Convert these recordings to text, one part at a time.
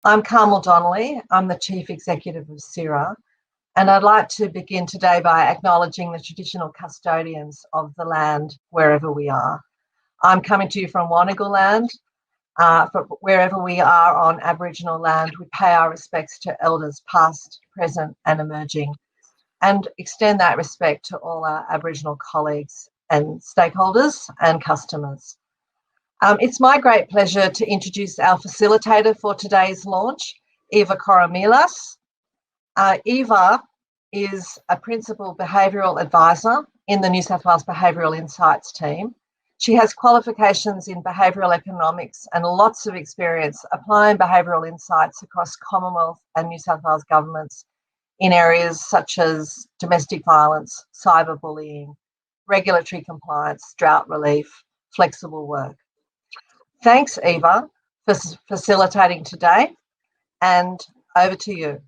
I'm Carmel Donnelly. I'm the Chief Executive of CIRA, and I'd like to begin today by acknowledging the traditional custodians of the land wherever we are. I'm coming to you from Wanigal land. Wherever we are on Aboriginal land, we pay our respects to elders past, present and emerging, and extend that respect to all our Aboriginal colleagues and stakeholders and customers. It's my great pleasure to introduce our facilitator for today's launch, Eva Koromilas. Eva is a Principal Behavioural Advisor in the New South Wales Behavioural Insights team. She has qualifications in behavioural economics and lots of experience applying behavioural insights across Commonwealth and New South Wales governments in areas such as domestic violence, cyberbullying, regulatory compliance, drought relief, flexible work. Thanks, Eva, for facilitating today, and over to you.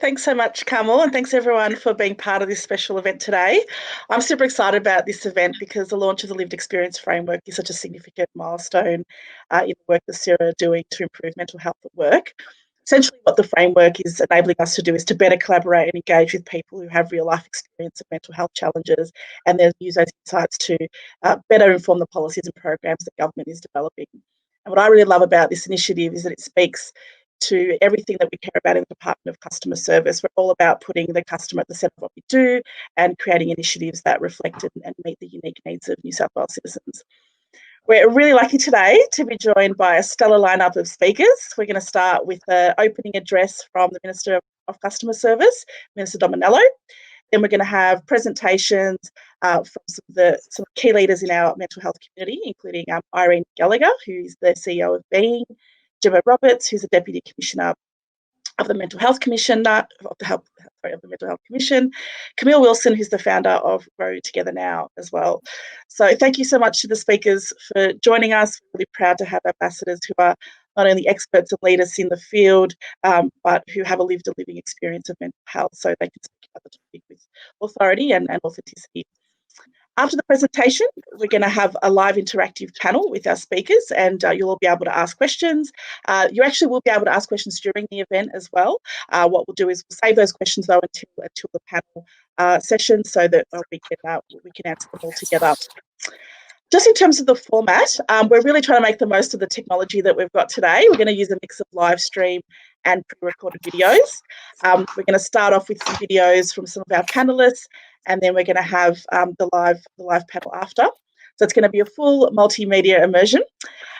Thanks so much, Carmel, and thanks everyone for being part of this special event today. I'm super excited about this event because the launch of the Lived Experience Framework is such a significant milestone in the work that CIRA are doing to improve mental health at work. Essentially, what the framework is enabling us to do is to better collaborate and engage with people who have real life experience of mental health challenges, and then use those insights to better inform the policies and programs that government is developing. And what I really love about this initiative is that it speaks to everything that we care about in the Department of Customer Service. We're all about putting the customer at the centre of what we do and creating initiatives that reflect and meet the unique needs of New South Wales citizens. We're really lucky today to be joined by a stellar lineup of speakers. We're going to start with an opening address from the Minister of Customer Service, Minister Dominello. Then we're going to have presentations from some key leaders in our mental health community, including Irene Gallagher, who's the CEO of Being, Gemma Roberts, who's the Deputy Commissioner of the Mental Health Commission, Camille Wilson, who's the founder of Grow Together Now as well. So thank you so much to the speakers for joining us. We're really proud to have ambassadors who are not only experts and leaders in the field, but who have a lived and living experience of mental health, so they can speak about the topic with authority and authenticity. After the presentation, we're going to have a live interactive panel with our speakers, and you'll all be able to ask questions. You actually will be able to ask questions during the event as well. What we'll do is we'll save those questions though until the panel session, so that we can answer them all together. Just in terms of the format, we're really trying to make the most of the technology that we've got today. We're going to use a mix of live stream and pre-recorded videos. We're going to start off with some videos from some of our panelists, and then we're going to have the live panel after. So it's going to be a full multimedia immersion.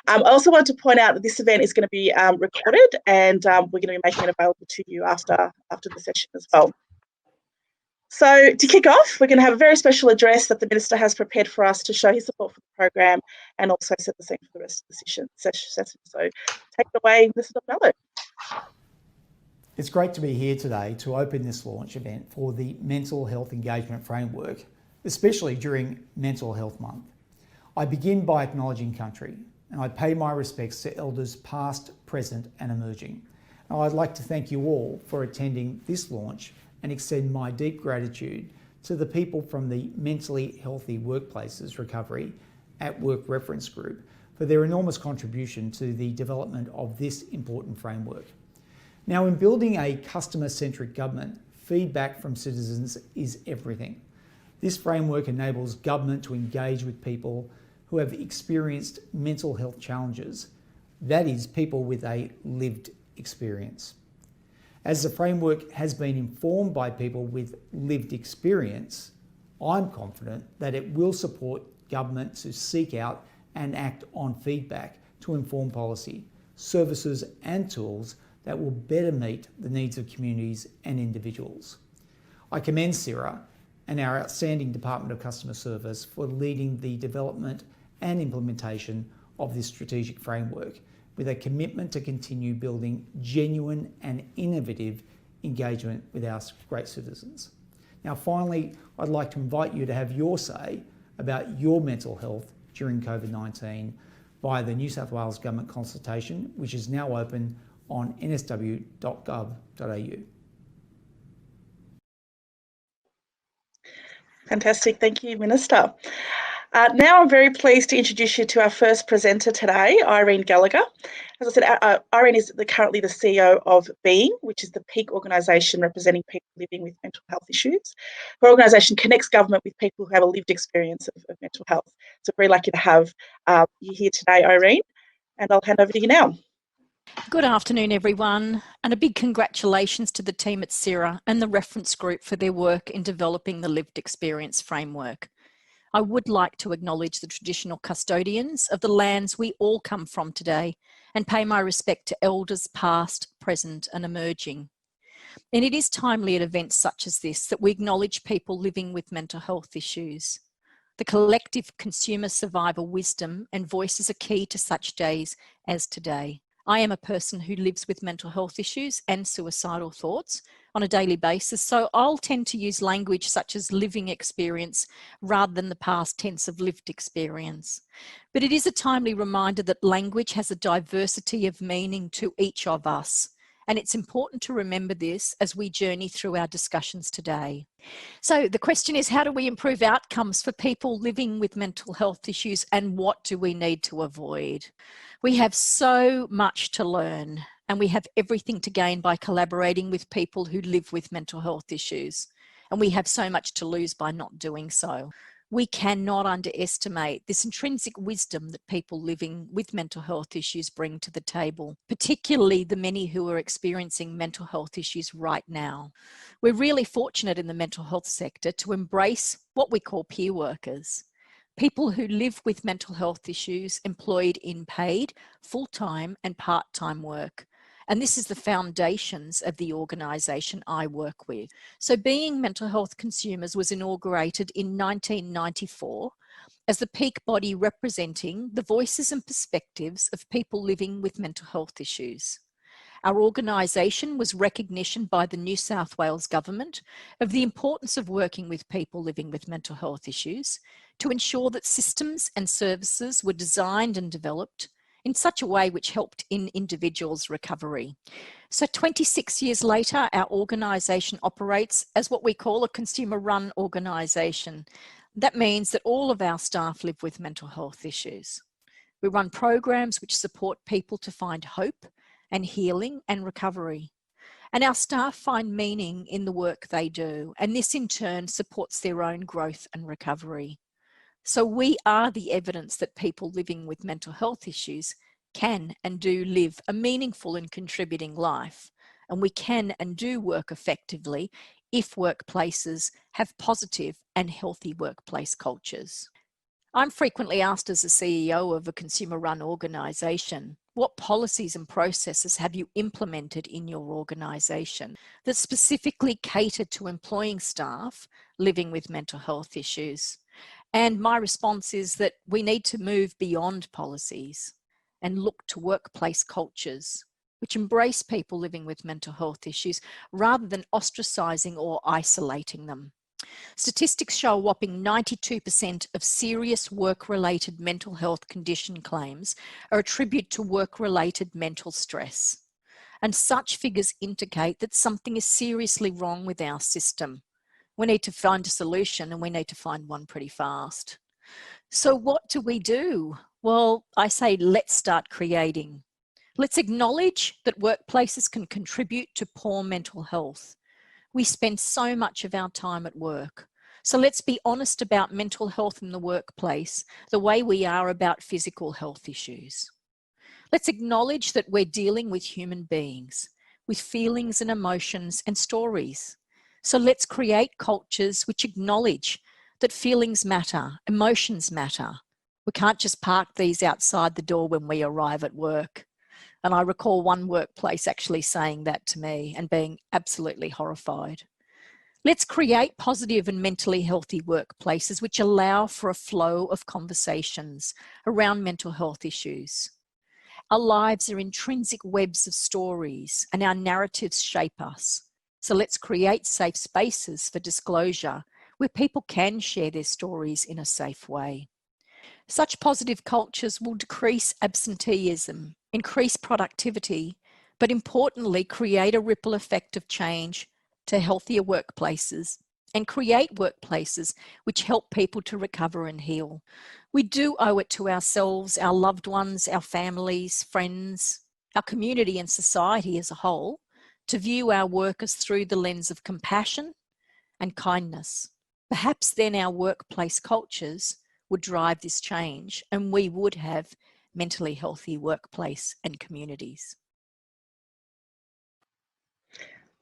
I also want to point out that this event is going to be recorded, and we're going to be making it available to you after the session as well. So to kick off, we're going to have a very special address that the Minister has prepared for us to show his support for the program and also set the scene for the rest of the session. So take it away, Mr. Dominello. It's great to be here today to open this launch event for the Mental Health Engagement Framework, especially during Mental Health Month. I begin by acknowledging country, and I pay my respects to elders past, present and emerging. And I'd like to thank you all for attending this launch and extend my deep gratitude to the people from the Mentally Healthy Workplaces Recovery at Work Reference Group for their enormous contribution to the development of this important framework. Now, in building a customer-centric government, feedback from citizens is everything. This framework enables government to engage with people who have experienced mental health challenges, that is, people with a lived experience. As the framework has been informed by people with lived experience, I'm confident that it will support government to seek out and act on feedback to inform policy, services and tools that will better meet the needs of communities and individuals. I commend CIRA and our outstanding Department of Customer Service for leading the development and implementation of this strategic framework, with a commitment to continue building genuine and innovative engagement with our great citizens. Now, finally, I'd like to invite you to have your say about your mental health during COVID-19 via the New South Wales Government consultation, which is now open on nsw.gov.au. Fantastic, thank you, Minister. Now I'm very pleased to introduce you to our first presenter today, Irene Gallagher. As I said, Irene is currently the CEO of Being, which is the peak organisation representing people living with mental health issues. Her organisation connects government with people who have a lived experience of mental health. So very lucky to have you here today, Irene, and I'll hand over to you now. Good afternoon, everyone, and a big congratulations to the team at CIRA and the reference group for their work in developing the lived experience framework. I would like to acknowledge the traditional custodians of the lands we all come from today and pay my respect to elders past, present and emerging. And it is timely at events such as this that we acknowledge people living with mental health issues. The collective consumer survivor wisdom and voices are key to such days as today. I am a person who lives with mental health issues and suicidal thoughts on a daily basis, so I'll tend to use language such as living experience rather than the past tense of lived experience. But it is a timely reminder that language has a diversity of meaning to each of us, and it's important to remember this as we journey through our discussions today. So the question is, how do we improve outcomes for people living with mental health issues, and what do we need to avoid? We have so much to learn, and we have everything to gain by collaborating with people who live with mental health issues, and we have so much to lose by not doing so. We cannot underestimate this intrinsic wisdom that people living with mental health issues bring to the table, particularly the many who are experiencing mental health issues right now. We're really fortunate in the mental health sector to embrace what we call peer workers, people who live with mental health issues employed in paid, full-time and part-time work. And this is the foundations of the organisation I work with. So Being Mental Health Consumers was inaugurated in 1994 as the peak body representing the voices and perspectives of people living with mental health issues. Our organisation was recognition by the New South Wales Government of the importance of working with people living with mental health issues to ensure that systems and services were designed and developed in such a way which helped in individuals' recovery. So 26 years later, our organisation operates as what we call a consumer-run organisation. That means that all of our staff live with mental health issues. We run programs which support people to find hope and healing and recovery. And our staff find meaning in the work they do, and this in turn supports their own growth and recovery. So we are the evidence that people living with mental health issues can and do live a meaningful and contributing life, and we can and do work effectively if workplaces have positive and healthy workplace cultures. I'm frequently asked as a CEO of a consumer-run organisation, what policies and processes have you implemented in your organisation that specifically cater to employing staff living with mental health issues? And my response is that we need to move beyond policies and look to workplace cultures which embrace people living with mental health issues rather than ostracising or isolating them. Statistics show a whopping 92% of serious work-related mental health condition claims are attributed to work-related mental stress. And such figures indicate that something is seriously wrong with our system. We need to find a solution, and we need to find one pretty fast. So what do we do? Well, I say let's start creating. Let's acknowledge that workplaces can contribute to poor mental health. We spend so much of our time at work. So let's be honest about mental health in the workplace the way we are about physical health issues. Let's acknowledge that we're dealing with human beings, with feelings and emotions and stories. So let's create cultures which acknowledge that feelings matter, emotions matter. We can't just park these outside the door when we arrive at work. And I recall one workplace actually saying that to me and being absolutely horrified. Let's create positive and mentally healthy workplaces which allow for a flow of conversations around mental health issues. Our lives are intrinsic webs of stories, and our narratives shape us. So let's create safe spaces for disclosure where people can share their stories in a safe way. Such positive cultures will decrease absenteeism, increase productivity, but importantly, create a ripple effect of change to healthier workplaces and create workplaces which help people to recover and heal. We do owe it to ourselves, our loved ones, our families, friends, our community and society as a whole to view our workers through the lens of compassion and kindness. Perhaps then our workplace cultures would drive this change and we would have mentally healthy workplace and communities.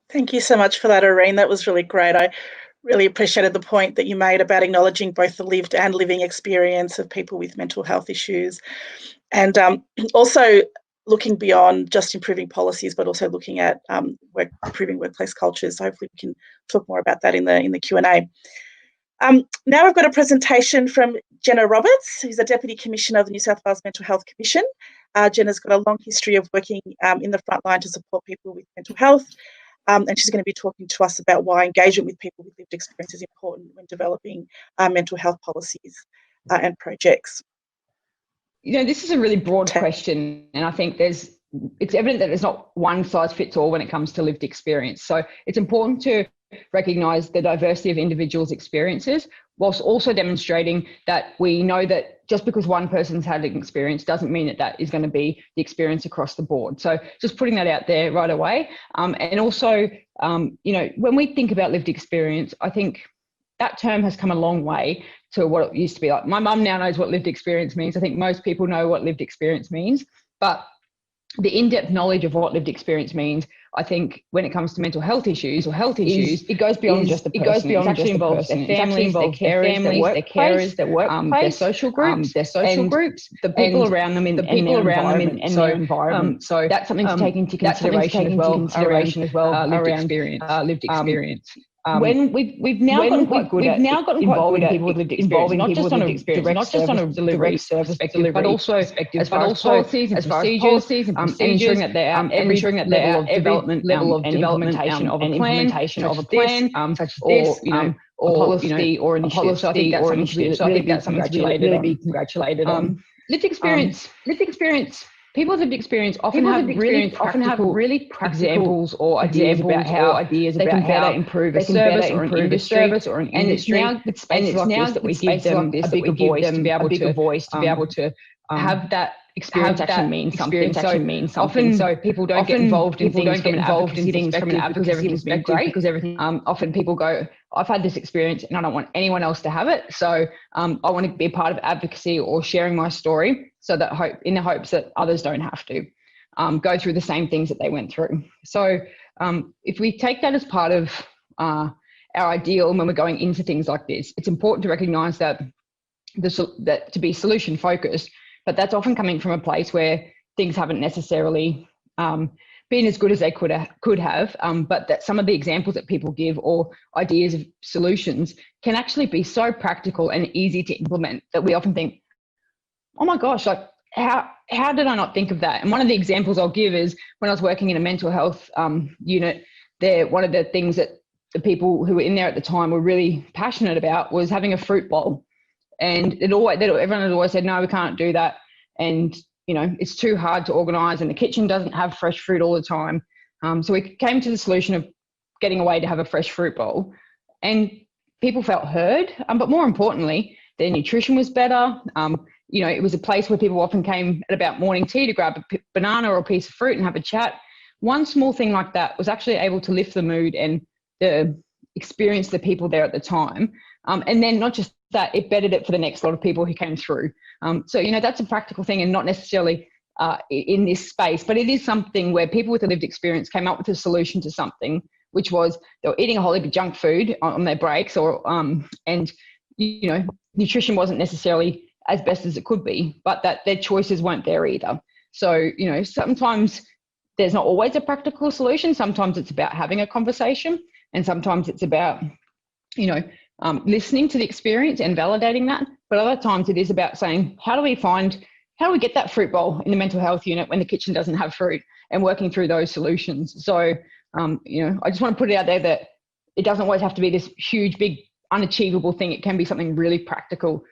Thank you so much for that, Irene. That was really great. I really appreciated the point that you made about acknowledging both the lived and living experience of people with mental health issues, and also looking beyond just improving policies, but also looking at improving workplace cultures. So hopefully we can talk more about that in the Q&A. Now we've got a presentation from Jenna Roberts, who's the Deputy Commissioner of the New South Wales Mental Health Commission. Jenna's got a long history of working in the front line to support people with mental health. And she's going to be talking to us about why engagement with people with lived experience is important when developing mental health policies and projects. You know, this is a really broad question, and I think it's evident that there's not one size fits all when it comes to lived experience. So it's important to recognise the diversity of individuals' experiences, whilst also demonstrating that we know that just because one person's had an experience doesn't mean that that is going to be the experience across the board. So just putting that out there right away. And also, you know, when we think about lived experience, I think that term has come a long way to what it used to be. Like, my mum now knows what lived experience means. I think most people know what lived experience means, but the in-depth knowledge of what lived experience means, I think, when it comes to mental health issues or health issues, it goes beyond just the person. It goes beyond just the person. Their families, their carers, their workplace, their social groups, the people around them in their environment. So that's something to take into consideration as well. Lived experience. When we've now gotten quite good at involving people with lived experience, not just on a direct service perspective, but also as far as policies and procedures, and ensuring that there are every level of implementation of a plan, such as this, or policy or initiative. So I think that's something to really be congratulated on. Lived experience. People with lived experience often have really practical examples or ideas about how they can better improve a service or an industry. And it's now with spaces like this that we give them a bigger voice to be able to have that experience actually mean something. So people don't get involved in things from an advocacy perspective because everything. Often people go, I've had this experience and I don't want anyone else to have it. So I want to be a part of advocacy or sharing my story, so that in the hopes that others don't have to go through the same things that they went through. So if we take that as part of our ideal, and when we're going into things like this, it's important to recognise that to be solution focused, but that's often coming from a place where things haven't necessarily been as good as they could have, but that some of the examples that people give or ideas of solutions can actually be so practical and easy to implement that we often think, oh my gosh, like how did I not think of that? And one of the examples I'll give is when I was working in a mental health unit, one of the things that the people who were in there at the time were really passionate about was having a fruit bowl. And everyone had always said, no, we can't do that. And, it's too hard to organise, and the kitchen doesn't have fresh fruit all the time. So we came to the solution of getting a way to have a fresh fruit bowl. And people felt heard, but more importantly, their nutrition was better. It was a place where people often came at about morning tea to grab a banana or a piece of fruit and have a chat. One small thing like that was actually able to lift the mood and the experience the people there at the time. And then not just that, it bettered it for the next lot of people who came through. So that's a practical thing and not necessarily in this space, but it is something where people with a lived experience came up with a solution to something, which was they were eating a whole heap of junk food on their breaks, and nutrition wasn't necessarily as best as it could be, but that their choices weren't there either. So, sometimes there's not always a practical solution. Sometimes it's about having a conversation, and sometimes it's about, listening to the experience and validating that. But other times it is about saying, how do we get that fruit bowl in the mental health unit when the kitchen doesn't have fruit, and working through those solutions. So, I just want to put it out there that it doesn't always have to be this huge, big, unachievable thing. It can be something really practical.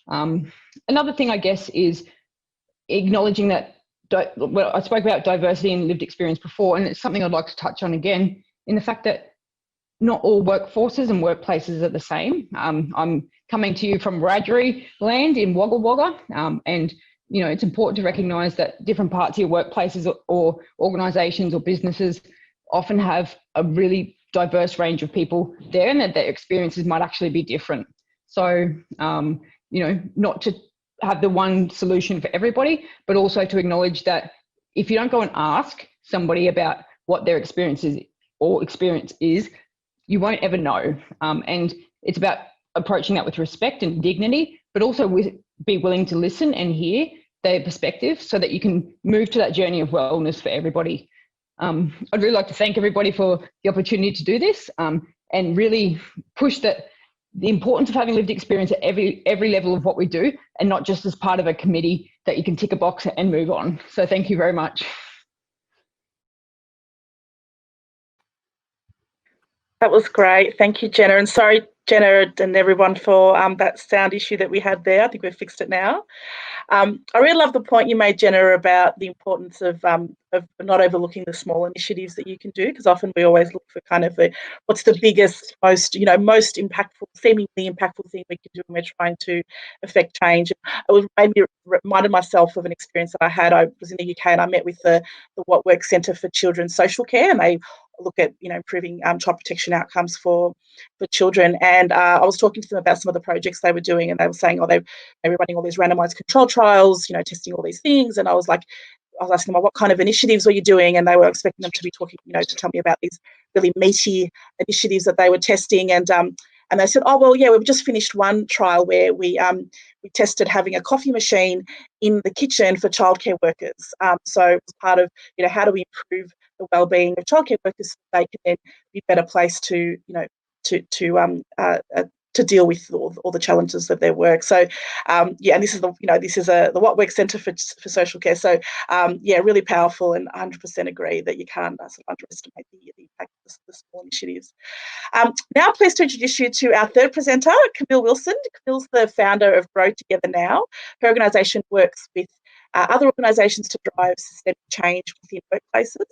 Another thing, I guess, is acknowledging that, I spoke about diversity and lived experience before, and it's something I'd like to touch on again, in the fact that not all workforces and workplaces are the same. I'm coming to you from Wiradjuri land in Wagga Wagga, and it's important to recognise that different parts of your workplaces or organisations or businesses often have a really diverse range of people there, and that their experiences might actually be different. So, not to have the one solution for everybody, but also to acknowledge that if you don't go and ask somebody about what their experience is, you won't ever know. And it's about approaching that with respect and dignity, but also be willing to listen and hear their perspective so that you can move to that journey of wellness for everybody. I'd really like to thank everybody for the opportunity to do this, and really push the importance of having lived experience at every level of what we do, and not just as part of a committee that you can tick a box and move on. So thank you very much. That was great. Thank you, Jenna. And sorry, Jenna and everyone, for that sound issue that we had there. I think we've fixed it now. I really love the point you made, Jenna, about the importance of not overlooking the small initiatives that you can do, because often we always look for kind of what's the biggest, most impactful, seemingly impactful thing we can do when we're trying to affect change. It reminded myself of an experience that I had. I was in the UK and I met with the What Works Centre for Children's Social Care, and they look at improving child protection outcomes for children. And I was talking to them about some of the projects they were doing, and they were saying, they were running all these randomised control trials, testing all these things. And I was asking them, what kind of initiatives were you doing? And they were expecting them to be talking, to tell me about these really meaty initiatives that they were testing. And they said, oh, well, yeah, we've just finished one trial where we tested having a coffee machine in the kitchen for childcare workers. So it was part of, how do we improve the well-being of childcare workers so they can then be better placed to deal with all the challenges of their work. So, and this is the What Works Centre for Social Care. So, really powerful, and 100% agree that you can't sort of underestimate the impact of the small initiatives. Now, I'm pleased to introduce you to our third presenter, Camille Wilson. Camille's the founder of Grow Together Now. Her organisation works with other organisations to drive systemic change within workplaces,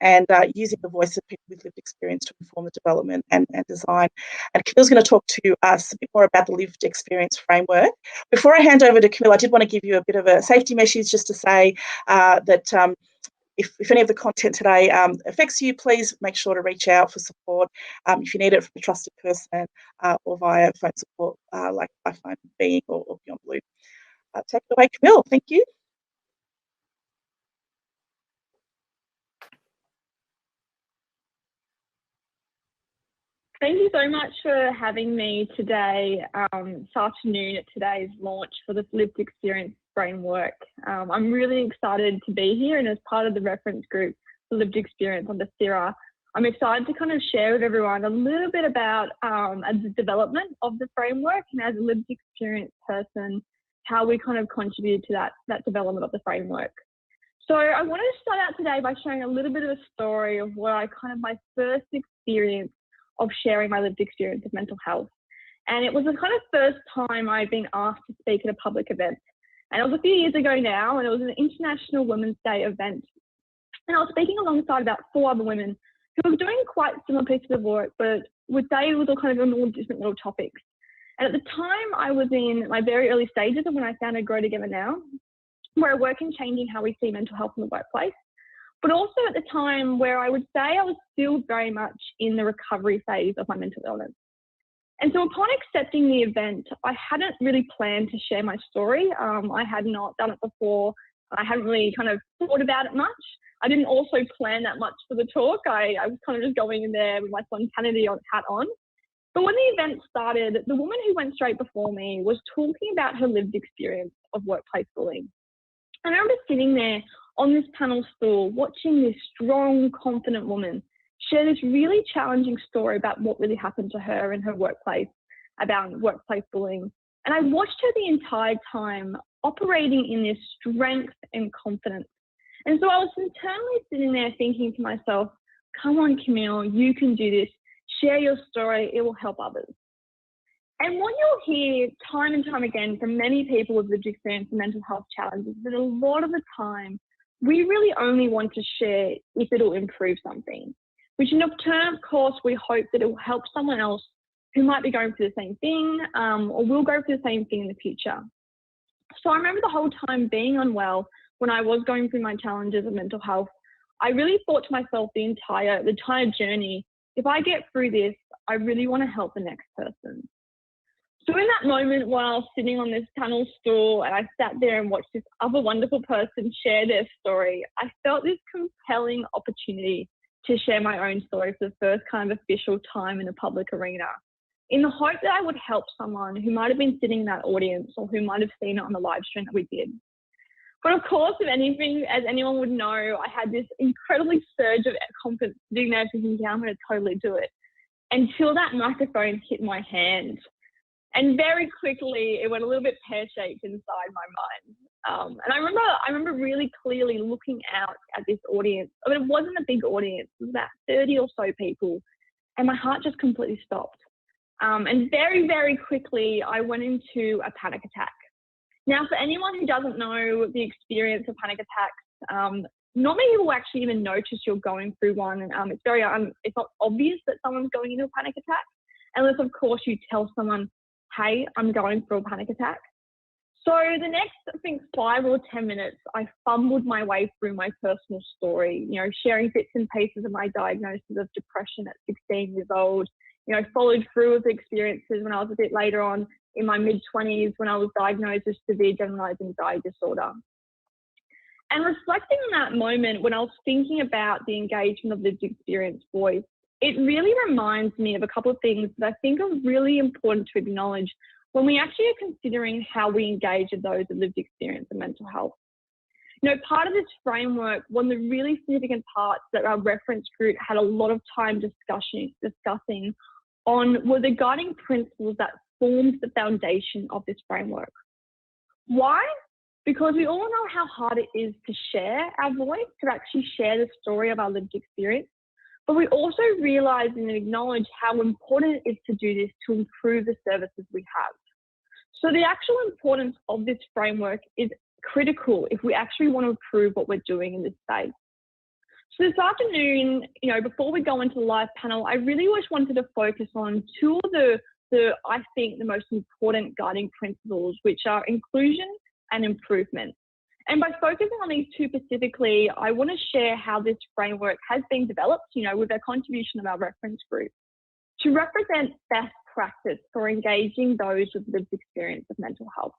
and using the voice of people with lived experience to inform the development and design. And Camille's going to talk to us a bit more about the lived experience framework. Before I hand over to Camille, I did want to give you a bit of a safety message, just to say that if any of the content today affects you, please make sure to reach out for support if you need it from a trusted person or via phone support like Lifeline Being or Beyond Blue. Take it away, Camille. Thank you. Thank you so much for having me today, this afternoon, at today's launch for the Lived Experience Framework. I'm really excited to be here, and as part of the reference group for Lived Experience under CIRA, I'm excited to kind of share with everyone a little bit about the development of the framework, and as a lived experience person, how we kind of contributed to that development of the framework. So I wanted to start out today by sharing a little bit of a story of what my first experience of sharing my lived experience of mental health. And it was the kind of first time I'd been asked to speak at a public event. And it was a few years ago now, and it was an International Women's Day event. And I was speaking alongside about 4 other women who were doing quite similar pieces of work, but they were all kind of on all different little topics. And at the time, I was in my very early stages of when I founded Grow Together Now, where I work in changing how we see mental health in the workplace. But also at the time where I would say I was still very much in the recovery phase of my mental illness. And so upon accepting the event, I hadn't really planned to share my story. I had not done it before. I hadn't really kind of thought about it much. I didn't also plan that much for the talk. I was kind of just going in there with my spontaneity hat on. But when the event started, the woman who went straight before me was talking about her lived experience of workplace bullying. And I remember sitting there on this panel stool, watching this strong, confident woman share this really challenging story about what really happened to her in her workplace, about workplace bullying. And I watched her the entire time operating in this strength and confidence. And so I was internally sitting there thinking to myself, come on, Camille, you can do this. Share your story, it will help others. And what you'll hear time and time again from many people with lived experience and mental health challenges is that a lot of the time, we really only want to share if it'll improve something, which in turn, of course, we hope that it will help someone else who might be going through the same thing or will go through the same thing in the future. So I remember the whole time being unwell when I was going through my challenges of mental health. I really thought to myself the entire journey, if I get through this, I really want to help the next person. So in that moment while I was sitting on this tunnel stool and I sat there and watched this other wonderful person share their story, I felt this compelling opportunity to share my own story for the first kind of official time in a public arena, in the hope that I would help someone who might have been sitting in that audience or who might have seen it on the live stream that we did. But of course, if anything, as anyone would know, I had this incredibly surge of confidence sitting there thinking, yeah, I'm going to totally do it, until that microphone hit my hand. And very quickly, it went a little bit pear-shaped inside my mind. And I remember really clearly looking out at this audience. I mean, it wasn't a big audience. It was about 30 or so people. And my heart just completely stopped. And very, very quickly, I went into a panic attack. Now, for anyone who doesn't know the experience of panic attacks, not many people actually even notice you're going through one. It's not obvious that someone's going into a panic attack, unless, of course, you tell someone, hey, I'm going through a panic attack. So the next, I think, 5 or 10 minutes, I fumbled my way through my personal story, sharing bits and pieces of my diagnosis of depression at 16 years old, followed through with experiences when I was a bit later on in my mid-20s when I was diagnosed with severe generalized anxiety disorder. And reflecting on that moment when I was thinking about the engagement of lived experience voice, it really reminds me of a couple of things that I think are really important to acknowledge when we actually are considering how we engage with those with lived experience and mental health. Part of this framework, one of the really significant parts that our reference group had a lot of time discussing on were the guiding principles that formed the foundation of this framework. Why? Because we all know how hard it is to share our voice, to actually share the story of our lived experience. But we also realise and acknowledge how important it is to do this to improve the services we have. So the actual importance of this framework is critical if we actually want to improve what we're doing in this space. So this afternoon, before we go into the live panel, I really just wanted to focus on two of I think, the most important guiding principles, which are inclusion and improvement. And by focusing on these two specifically, I want to share how this framework has been developed, with the contribution of our reference group, to represent best practice for engaging those with lived experience of mental health.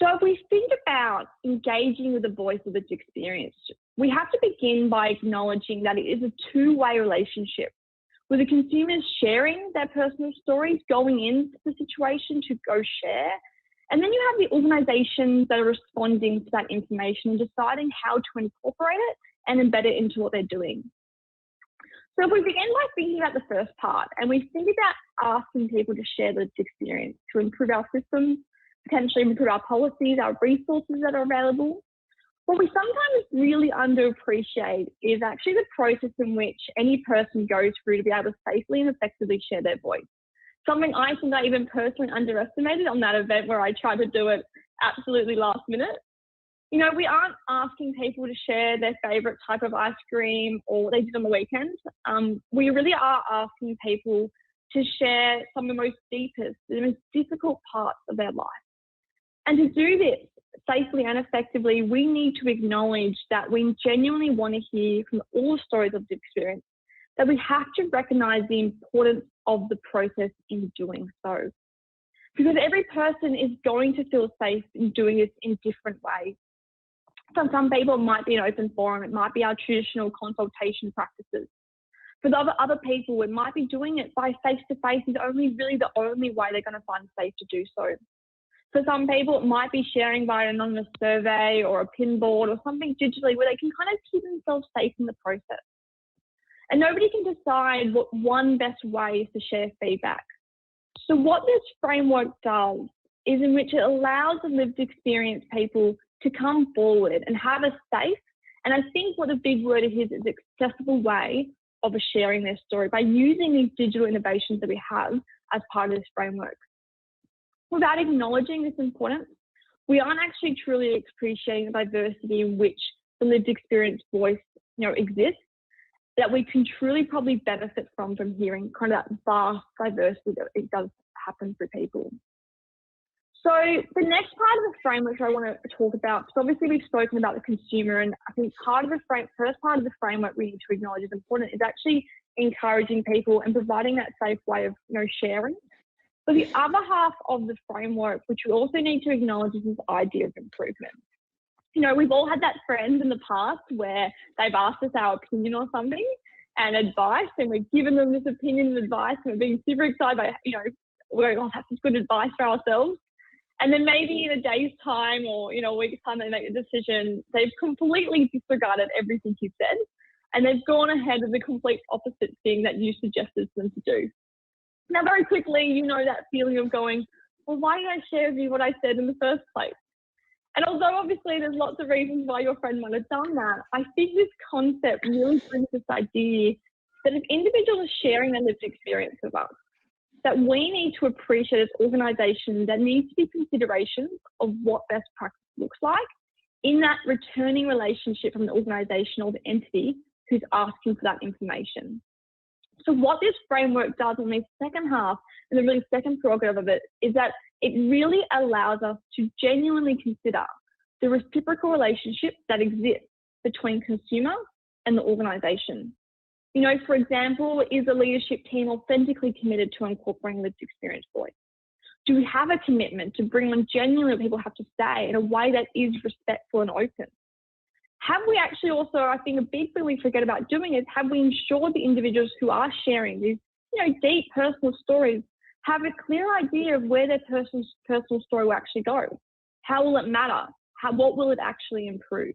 So if we think about engaging with the voice of lived experience, we have to begin by acknowledging that it is a two-way relationship, with the consumers sharing their personal stories, going into the situation to go share. And then you have the organisations that are responding to that information and deciding how to incorporate it and embed it into what they're doing. So if we begin by thinking about the first part and we think about asking people to share lived experience to improve our systems, potentially improve our policies, our resources that are available, what we sometimes really underappreciate is actually the process in which any person goes through to be able to safely and effectively share their voice. Something I think I even personally underestimated on that event where I tried to do it absolutely last minute. We aren't asking people to share their favourite type of ice cream or what they did on the weekend. We really are asking people to share some of the most deepest, the most difficult parts of their life. And to do this safely and effectively, we need to acknowledge that we genuinely want to hear from all stories of the experience, that we have to recognise the importance of the process in doing so. Because every person is going to feel safe in doing this in different ways. For some people, it might be an open forum, it might be our traditional consultation practices. For other people, it might be doing it by face-to-face is really the only way they're going to find safe to do so. For some people, it might be sharing via an anonymous survey or a pin board or something digitally where they can kind of keep themselves safe in the process. And nobody can decide what one best way is to share feedback. So what this framework does is in which it allows the lived experience people to come forward and have a safe, and I think what the big word is accessible way of sharing their story by using these digital innovations that we have as part of this framework. Without acknowledging this importance, we aren't actually truly appreciating the diversity in which the lived experience voice, exists, that we can truly probably benefit from hearing kind of that vast diversity that it does happen for people. So the next part of the framework I want to talk about, so obviously we've spoken about the consumer, and I think part of the first part of the framework we need to acknowledge is important is actually encouraging people and providing that safe way of sharing. So the other half of the framework, which we also need to acknowledge, is this idea of improvement. We've all had that friend in the past where they've asked us our opinion on something and advice, and we've given them this opinion and advice, and we're being super excited by, we're going to have this good advice for ourselves. And then maybe in a day's time or, a week's time, they make a decision, they've completely disregarded everything you said, and they've gone ahead with the complete opposite thing that you suggested them to do. Now, very quickly, that feeling of going, well, why did I share with you what I said in the first place? And although obviously there's lots of reasons why your friend might have done that, I think this concept really brings this idea that if individuals are sharing their lived experience with us, that we need to appreciate as organisations there needs to be considerations of what best practice looks like in that returning relationship from the organisation or the entity who's asking for that information. So what this framework does in the second half, and the really second prerogative of it, is that it really allows us to genuinely consider the reciprocal relationship that exists between consumer and the organisation. For example, is the leadership team authentically committed to incorporating lived experience voice? Do we have a commitment to bring on genuinely what people have to say in a way that is respectful and open? Have we actually also, I think a big thing we forget about doing is, have we ensured the individuals who are sharing these, deep personal stories have a clear idea of where their personal story will actually go? How will it matter? What will it actually improve?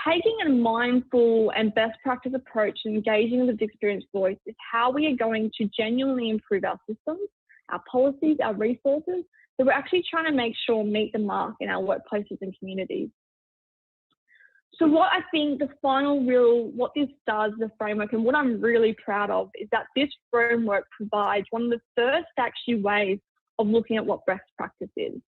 Taking a mindful and best practice approach and engaging with the experience voice is how we are going to genuinely improve our systems, our policies, our resources, that we're actually trying to make sure meet the mark in our workplaces and communities. So what I think what this does, the framework, and what I'm really proud of is that this framework provides one of the first actually ways of looking at what best practice is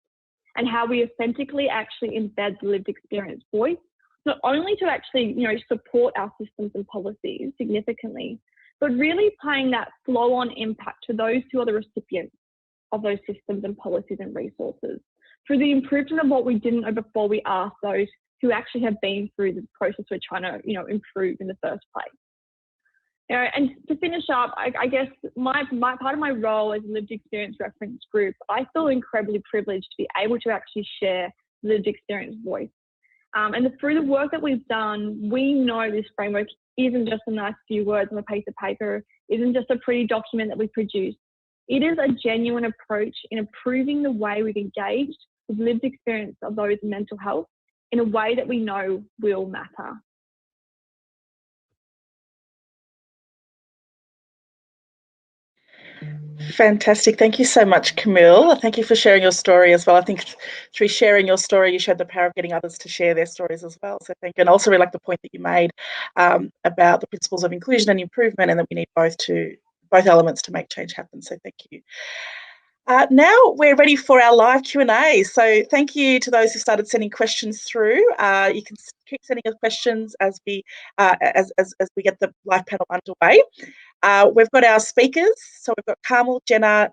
and how we authentically actually embed the lived experience voice, not only to actually, support our systems and policies significantly, but really playing that flow-on impact to those who are the recipients of those systems and policies and resources through the improvement of what we didn't know before we asked those who actually have been through the process we're trying to, improve in the first place. And to finish up, I guess my part of my role as a lived experience reference group, I feel incredibly privileged to be able to actually share lived experience voice. And through the work that we've done, we know this framework isn't just a nice few words on a piece of paper, isn't just a pretty document that we produce. It is a genuine approach in improving the way we've engaged with lived experience of those in mental health in a way that we know will matter. Fantastic. Thank you so much, Camille. Thank you for sharing your story as well. I think through sharing your story, you showed the power of getting others to share their stories as well. So thank you. And also really like the point that you made about the principles of inclusion and improvement, and that we need both elements to make change happen. So thank you. Now we're ready for our live Q&A. So thank you to those who started sending questions through. You can keep sending us questions as we get the live panel underway. We've got our speakers. So we've got Carmel, Jenna,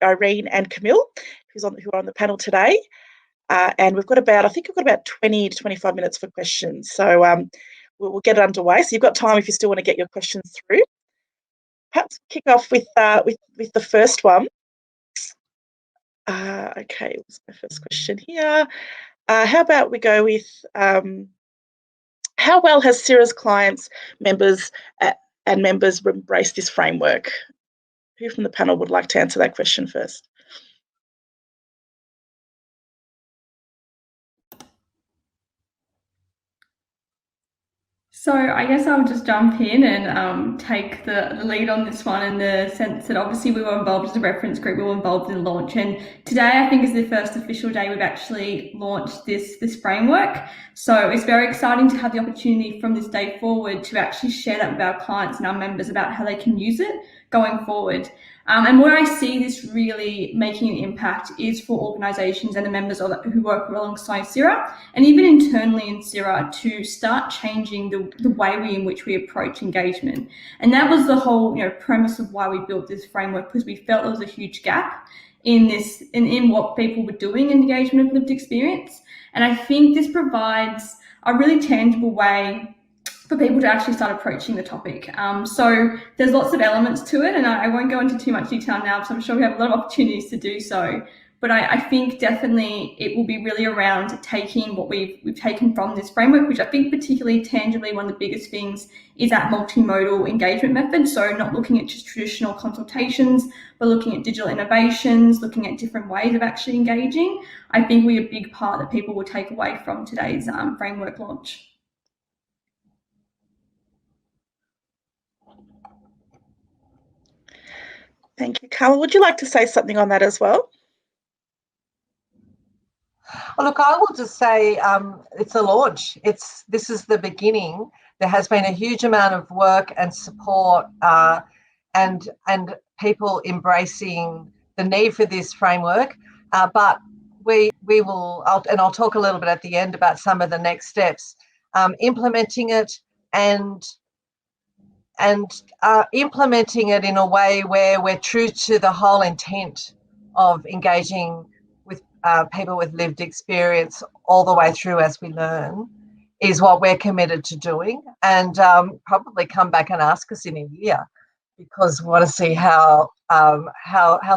Irene, and Camille, who are on the panel today. And we've got about 20 to 25 minutes for questions. So we'll get it underway. So you've got time if you still want to get your questions through. Perhaps kick off with the first one. Okay, what's my first question here? How about we go with how well has CIRA's clients, members embraced this framework? Who from the panel would like to answer that question first? So I guess I'll just jump in and take the lead on this one, in the sense that obviously we were involved as a reference group, we were involved in the launch, and today I think is the first official day we've actually launched this framework. So it's very exciting to have the opportunity from this day forward to actually share that with our clients and our members about how they can use it going forward. And where I see this really making an impact is for organisations and the members who work alongside CIRA, and even internally in CIRA, to start changing the way in which we approach engagement. And that was the whole premise of why we built this framework, because we felt there was a huge gap in this, in what people were doing in engagement of lived experience. And I think this provides a really tangible way for people to actually start approaching the topic. So there's lots of elements to it, and I won't go into too much detail now because I'm sure we have a lot of opportunities to do so. But I think definitely it will be really around taking what we've taken from this framework, which I think particularly tangibly one of the biggest things is that multimodal engagement method. So not looking at just traditional consultations, but looking at digital innovations, looking at different ways of actually engaging. I think will be a big part that people will take away from today's framework launch. Thank you. Carla, would you like to say something on that as well? Well, look, I will just say it's a launch. This is the beginning. There has been a huge amount of work and support and people embracing the need for this framework. But we will, I'll talk a little bit at the end about some of the next steps, implementing it and implementing it in a way where we're true to the whole intent of engaging with people with lived experience all the way through as we learn is what we're committed to doing. And probably come back and ask us in a year, because we want to see how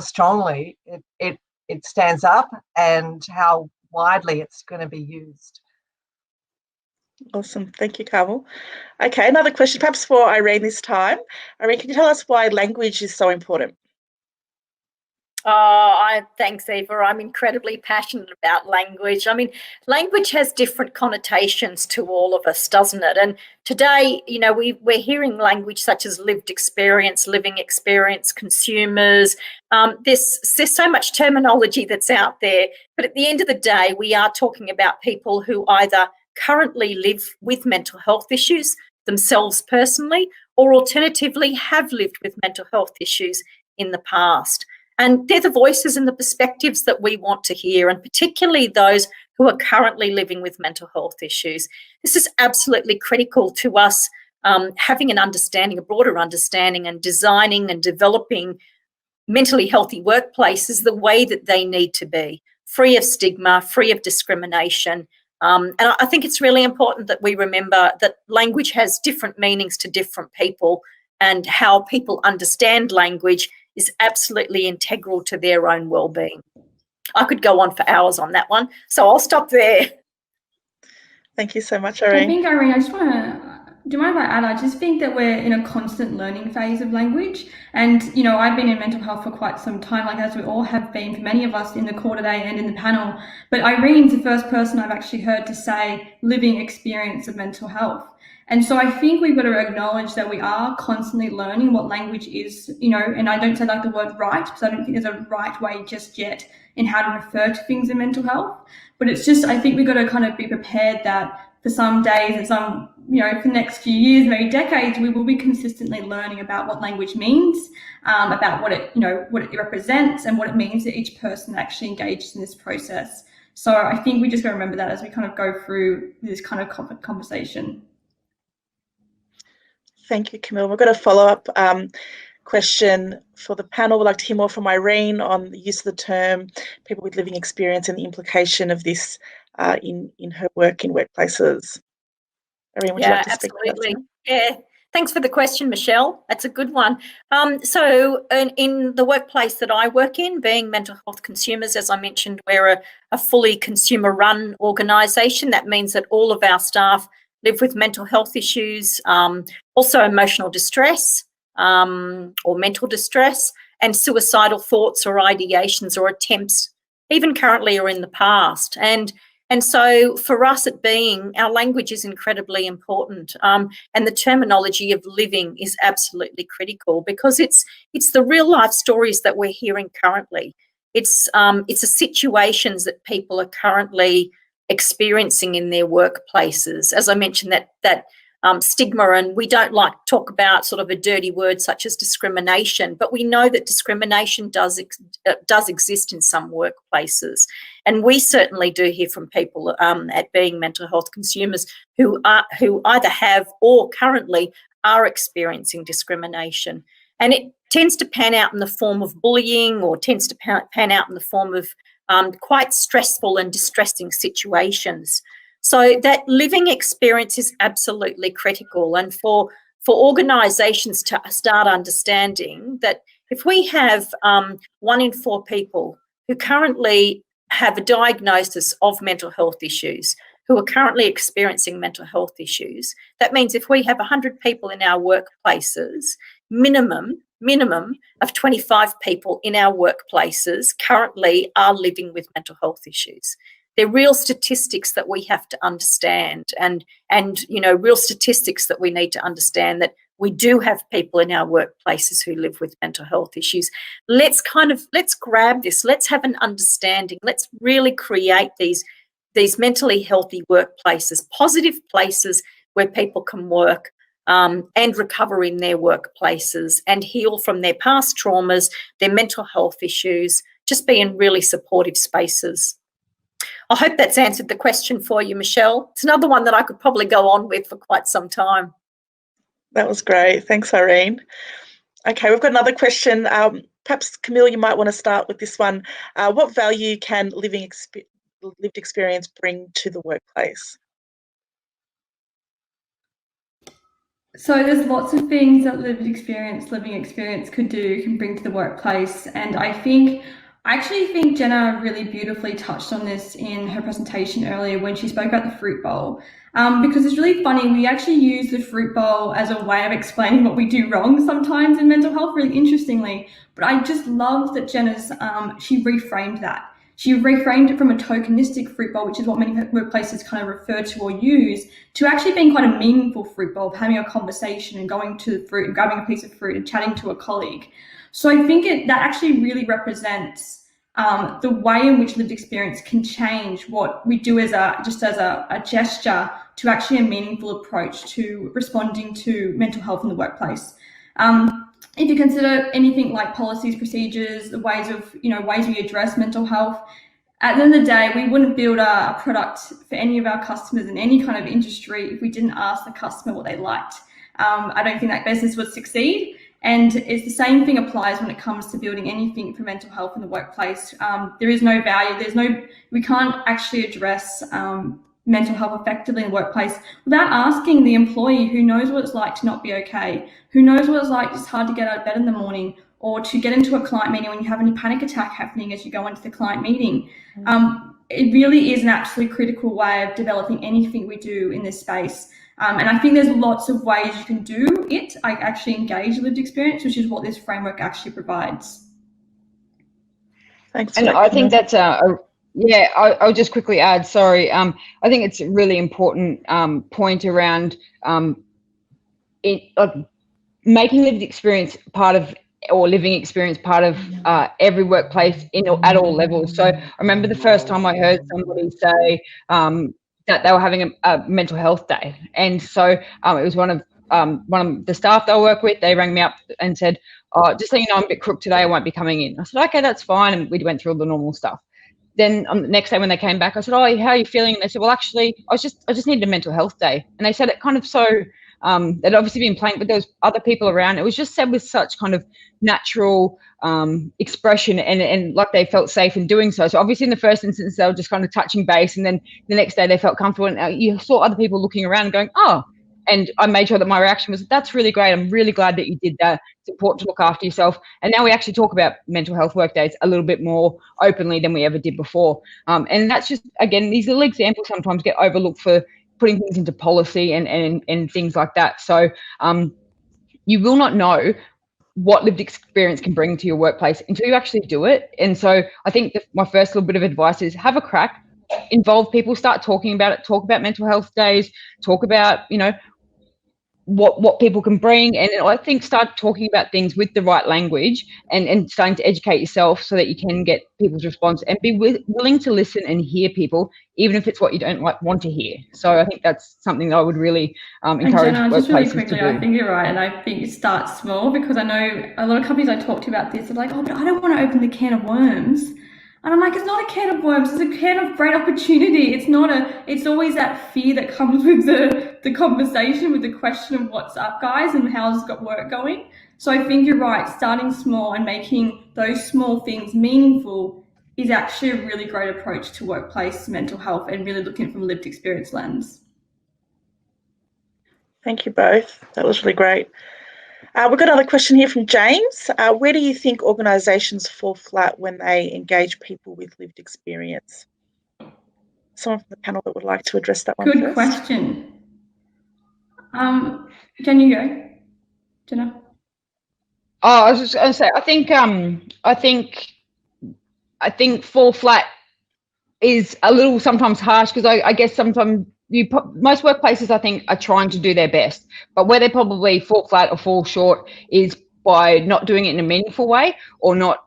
strongly it stands up and how widely it's going to be used. Awesome. Thank you, Carmel. Okay, another question, perhaps for Irene this time. Irene, can you tell us why language is so important? Thanks, Eva. I'm incredibly passionate about language. I mean, language has different connotations to all of us, doesn't it? And today, you know, we're hearing language such as lived experience, living experience, consumers. There's so much terminology that's out there. But at the end of the day, we are talking about people who either currently live with mental health issues themselves personally, or alternatively have lived with mental health issues in the past. And they're the voices and the perspectives that we want to hear, and particularly those who are currently living with mental health issues. This is absolutely critical to us having an understanding, a broader understanding, and designing and developing mentally healthy workplaces the way that they need to be, free of stigma, free of discrimination. And I think it's really important that we remember that language has different meanings to different people, and how people understand language is absolutely integral to their own well-being. I could go on for hours on that one, so I'll stop there. Thank you so much, Irene. I think, Irene, I just want to, do you mind if I add? I just think that we're in a constant learning phase of language. And, you know, I've been in mental health for quite some time, like as we all have been, for many of us in the call today and in the panel. But Irene's the first person I've actually heard to say living experience of mental health. And so I think we've got to acknowledge that we are constantly learning what language is, you know, and I don't say like the word right, because I don't think there's a right way just yet in how to refer to things in mental health. But it's just, I think we've got to kind of be prepared that for some days and some, you know, for the next few years, maybe decades, we will be consistently learning about what language means, about what it, you know, what it represents and what it means that each person actually engages in this process. So I think we just got to remember that as we kind of go through this kind of conversation. Thank you, Camille. We've got a follow-up question for the panel. We'd like to hear more from Irene on the use of the term people with living experience and the implication of this in her work in workplaces. Irene, would you like to speak to that? Absolutely. Yeah. Thanks for the question, Michelle. That's a good one. So in the workplace that I work in, being mental health consumers, as I mentioned, we're a fully consumer-run organisation. That means that all of our staff live with mental health issues, also emotional distress or mental distress, and suicidal thoughts or ideations or attempts, even currently or in the past. And so for us at Being, our language is incredibly important, and the terminology of living is absolutely critical, because it's the real life stories that we're hearing currently. It's the situations that people are currently experiencing in their workplaces. As I mentioned, that stigma, and we don't like to talk about sort of a dirty word such as discrimination, but we know that discrimination does exist in some workplaces. And we certainly do hear from people at Being mental health consumers who either have or currently are experiencing discrimination. And tends to pan out in the form of bullying, or tends to pan out in the form of quite stressful and distressing situations. So that living experience is absolutely critical. And for organisations to start understanding that if we have 1 in 4 people who currently have a diagnosis of mental health issues, who are currently experiencing mental health issues, that means if we have 100 people in our workplaces, minimum of 25 people in our workplaces currently are living with mental health issues. They're real statistics that we have to understand, and real statistics that we need to understand, that we do have people in our workplaces who live with mental health issues. Let's grab this. Let's have an understanding. Let's really create these mentally healthy workplaces, positive places where people can work and recover in their workplaces and heal from their past traumas, their mental health issues, just be in really supportive spaces. I hope that's answered the question for you, Michelle. It's another one that I could probably go on with for quite some time. That was great. Thanks, Irene. Okay, we've got another question. Perhaps, Camille, you might want to start with this one. What value can lived experience bring to the workplace? So there's lots of things that living experience can bring to the workplace. And I actually think Jenna really beautifully touched on this in her presentation earlier when she spoke about the fruit bowl. Because it's really funny, we actually use the fruit bowl as a way of explaining what we do wrong sometimes in mental health, really interestingly. But I just love that Jenna's, she reframed that. She reframed it from a tokenistic fruit bowl, which is what many workplaces kind of refer to or use, to actually being quite a meaningful fruit bowl, of having a conversation and going to the fruit and grabbing a piece of fruit and chatting to a colleague. So I think that actually really represents the way in which lived experience can change what we do as a gesture to actually a meaningful approach to responding to mental health in the workplace. If you consider anything like policies, procedures, the ways we address mental health, at the end of the day, we wouldn't build a product for any of our customers in any kind of industry if we didn't ask the customer what they liked. I don't think that business would succeed. And it's the same thing applies when it comes to building anything for mental health in the workplace. There is no value. We can't actually address mental health effectively in the workplace without asking the employee who knows what it's like to not be okay, who knows what it's like it's hard to get out of bed in the morning, or to get into a client meeting when you have any panic attack happening as you go into the client meeting. It really is an absolutely critical way of developing anything we do in this space. And I think there's lots of ways you can do it. I actually engage lived experience, which is what this framework actually provides. Thanks. And I think that's I'll just quickly add, sorry. I think it's a really important point around making lived experience part of, or living experience part of every workplace at all levels. So I remember the first time I heard somebody say that they were having a mental health day, and so it was one of the staff they work with. They rang me up and said, "Oh, just so you know, I'm a bit crook today. I won't be coming in." I said, "Okay, that's fine," and we went through all the normal stuff. Then the next day when they came back, I said, "Oh, how are you feeling?" And they said, "Well, actually, I just needed a mental health day." And they said it kind of so. They'd obviously been playing, but there was other people around. It was just said with such kind of natural expression, and like they felt safe in doing so. So obviously in the first instance, they were just kind of touching base, and then the next day they felt comfortable, and you saw other people looking around and going, "Oh," and I made sure that my reaction was, "That's really great. I'm really glad that you did that. It's important to look after yourself." And now we actually talk about mental health work days a little bit more openly than we ever did before. And that's just, again, these little examples sometimes get overlooked for putting things into policy and things like that. So you will not know what lived experience can bring to your workplace until you actually do it. And so I think my first little bit of advice is have a crack, involve people, start talking about it, talk about mental health days, talk about, what people can bring. And I think start talking about things with the right language and starting to educate yourself so that you can get people's response, and be willing to listen and hear people, even if it's what you don't want to hear. So I think that's something that I would really encourage Jenna, workplaces just really quickly, to do. I think you're right, and I think you start small, because I know a lot of companies I talk to about this are like, "Oh, but I don't want to open the can of worms." And I'm like, it's not a can of worms, it's a can of great opportunity. It's always that fear that comes with the the conversation with the question of what's up, guys, and how's got work going. So I think you're right, starting small and making those small things meaningful is actually a really great approach to workplace mental health and really looking from a lived experience lens. Thank you both. That was really great. We've got another question here from James. Where do you think organisations fall flat when they engage people with lived experience? Someone from the panel that would like to address that one first. Good question. Can you go, Jenna? Oh, I was just going to say, I think fall flat is a little sometimes harsh, because I guess sometimes most workplaces, I think, are trying to do their best, but where they probably fall flat or fall short is by not doing it in a meaningful way, or not